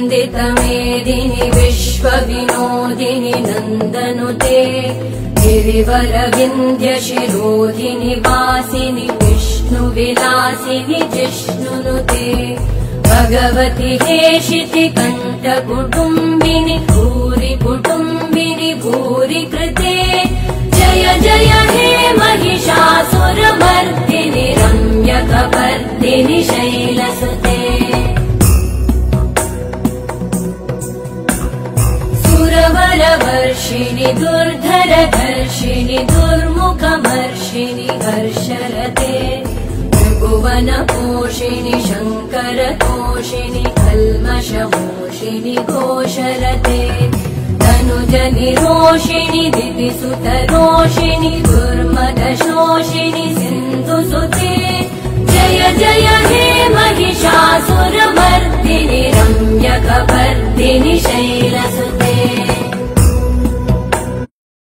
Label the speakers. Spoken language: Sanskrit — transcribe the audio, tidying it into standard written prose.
Speaker 1: वन्दितमेदिनि विश्वविनोदिनि नन्दनुते गिरिवरविन्ध्यशिरोधिनि वासिनि विष्णुविलासिनि जिष्णुनुते भगवति हेशिति कण्ठकुटुम्बिनि भूरि कुटुम्बिनि भूरि कृते जय जय हे महिषासुरमर्दिनि रम्यकपर्दिनि शैलसुते सुरवरवर्षिणि दुर्धरधर्षिणि दुर्मुखमर्षिणि हर्षरते भुवनपोषिणि शङ्करतोषिणि कल्मषमोषिणि घोषरते तनुजनिरोषिणि दितिसुतरोषिणि दुर्मदशोषिणि सिन्धुसुते जय जय